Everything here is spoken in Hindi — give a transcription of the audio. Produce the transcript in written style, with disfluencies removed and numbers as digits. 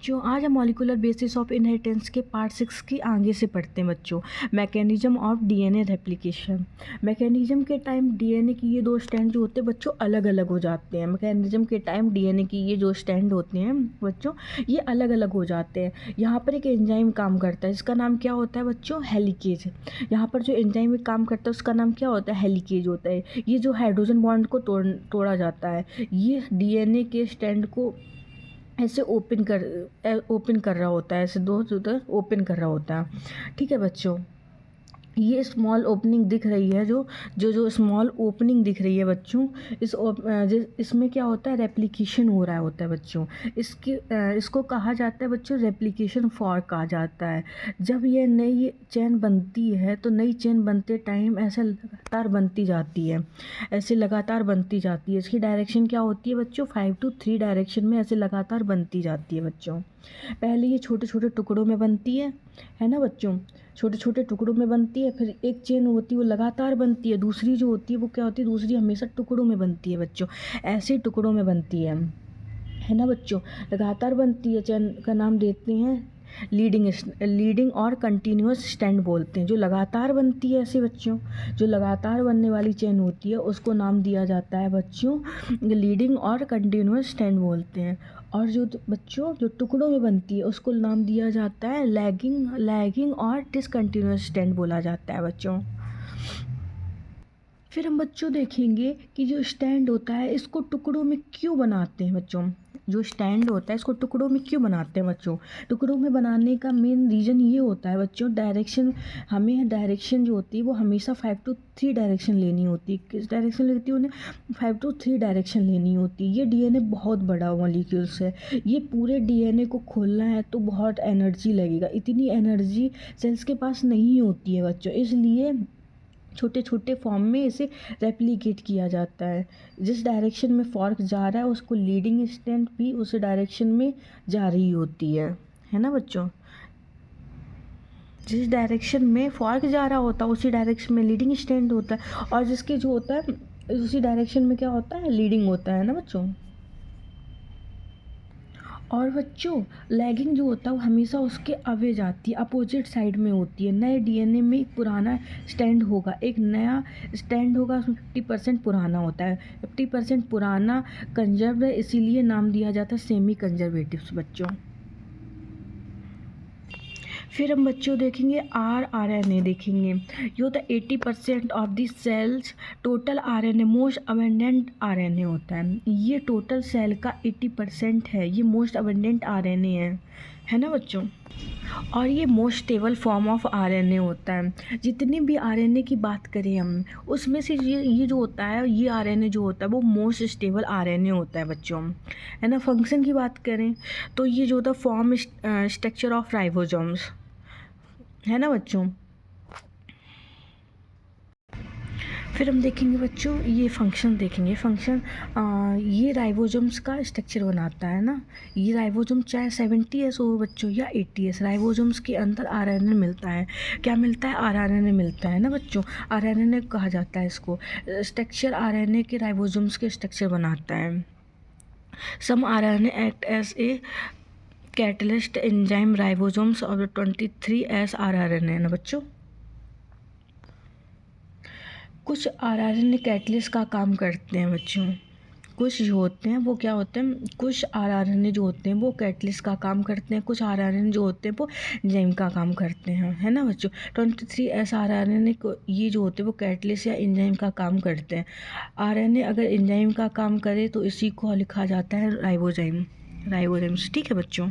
जो आज हम मॉलिक्यूलर बेसिस ऑफ इनहेरिटेंस के पार्ट 6 की आगे से पढ़ते हैं बच्चों। Mechanism of DNA replication. Mechanism के टाइम डीएनए की ये दो स्टैंड जो होते हैं बच्चों अलग अलग हो जाते हैं। मैकेनिज्म के टाइम डीएनए की ये जो स्टैंड होते हैं बच्चों ये अलग अलग हो जाते हैं। यहाँ पर एक एंजाइम काम करता है, इसका नाम क्या होता है बच्चों? हेलिकेज। यहाँ पर जो एंजाइम काम करता है उसका नाम क्या होता है? हेलिकेज होता है। ये जो हाइड्रोजन बॉन्ड को तोड़ा जाता है, ये डीएनए के स्टैंड को ऐसे ओपन कर रहा होता है, ऐसे दो ओपन कर रहा होता है। ठीक है बच्चों, ये स्मॉल ओपनिंग दिख रही है, जो स्मॉल ओपनिंग दिख रही है बच्चों, इसमें क्या होता है? रेप्लिकेशन हो रहा होता है बच्चों। इसको कहा जाता है बच्चों रेप्लिकेशन फॉर्क कहा जाता है। जब ये नई चेन बनती है तो नई चेन बनते टाइम ऐसे लगातार बनती जाती है, इसकी डायरेक्शन क्या होती है बच्चों? 5 to 3 डायरेक्शन में ऐसे लगातार बनती जाती है बच्चों। पहले ये छोटे छोटे टुकड़ों में बनती है ना बच्चों? छोटे छोटे टुकड़ों में बनती है, फिर एक चेन होती है वो लगातार बनती है, दूसरी जो होती है वो क्या होती है? दूसरी हमेशा टुकड़ों में बनती है बच्चों, ऐसे टुकड़ों में बनती है ना बच्चों? लगातार बनती है, चेन का नाम देते हैं लीडिंग और कंटिन्यूस स्टैंड बोलते हैं। जो लगातार बनती है ऐसे बच्चों, जो लगातार बनने वाली चेन होती है उसको नाम दिया जाता है बच्चों लीडिंग और कंटिन्यूस स्टैंड बोलते हैं। और जो बच्चों जो टुकड़ों में बनती है उसको नाम दिया जाता है लैगिंग और डिसकंटिन्यूस स्टैंड बोला जाता है बच्चों। फिर हम बच्चों देखेंगे कि जो स्टैंड होता है इसको टुकड़ों में क्यों बनाते हैं बच्चों। जो स्टैंड होता है इसको टुकड़ों में क्यों बनाते हैं बच्चों? टुकड़ों में बनाने का मेन रीज़न ये होता है बच्चों, हमें डायरेक्शन जो होती है वो हमेशा 5 to 3 डायरेक्शन लेनी होती है। किस डायरेक्शन लेती है? उन्हें 5 to 3 डायरेक्शन लेनी होती है। ये डीएनए बहुत बड़ा मॉलिक्यूल्स है, ये पूरे डीएनए को खोलना है तो बहुत एनर्जी लगेगा। इतनी एनर्जी सेल्स के पास नहीं होती है बच्चों, इसलिए छोटे छोटे फॉर्म में इसे रेप्लिकेट किया जाता है। जिस डायरेक्शन में फॉर्क जा रहा है उसको लीडिंग स्टैंड भी उस डायरेक्शन में जा रही होती है ना बच्चों? जिस डायरेक्शन में फॉर्क जा रहा होता है उसी डायरेक्शन में लीडिंग स्टैंड होता है, और जिसके जो होता है उसी डायरेक्शन में क्या होता है? लीडिंग होता है ना बच्चों। और बच्चों लैगिंग जो होता है वो हमेशा उसके अवे जाती है, अपोजिट साइड में होती है। नए डीएनए में एक पुराना स्टैंड होगा, एक नया स्टैंड होगा, उसमें 50% पुराना होता है। 50% पुराना कंजर्व है, इसीलिए नाम दिया जाता है सेमी कंजर्वेटिव्स बच्चों। फिर हम बच्चों देखेंगे आरएनए देखेंगे। ये होता है 80% of the cells total RNA, most abundant RNA होता है। ये टोटल सेल का 80% है, ये मोस्ट अबेंडेंट आरएनए है ना बच्चों? और ये most stable form of RNA होता है। जितनी भी आरएनए की बात करें हम, उसमें से ये जो होता है, ये आरएनए जो होता है वो मोस्ट स्टेबल आरएनए होता है बच्चों, है ना? फंक्शन की बात करें तो ये जो होता है फॉर्म स्ट्रक्चर ऑफ राइबोसोम्स, है ना बच्चों? फिर हम देखेंगे बच्चों ये फंक्शन देखेंगे। ये राइबोसोम्स का स्ट्रक्चर बनाता है ना। ये राइबोसोम चाहे 70S हो बच्चों या 80S, राइबोसोम्स के अंदर आरएनए मिलता है। क्या मिलता है? आरएनए मिलता है ना बच्चों। आरएनए कहा जाता है इसको। स्ट्रक्चर आरएनए के राइबोसोम्स के स्ट्रक्चर बनाता है। Some RNA act as a catalyst enzyme ribosomes और 23S आरएनए ना बच्चों। कुछ आरएनए कैटलिस्ट का काम करते हैं बच्चों। कुछ जो होते हैं वो क्या होते हैं? कुछ आरएनए जो होते हैं वो कैटलिस्ट का काम करते हैं, कुछ आरएनए जो होते हैं वो एंजाइम का काम करते हैं, है ना बच्चों? 23S आरएनए को ये जो होते हैं वो कैटलिस्ट या एंजाइम का काम करते हैं। आरएनए अगर एंजाइम का काम करे तो इसी को लिखा जाता है राइबोसोम्स। ठीक है बच्चों।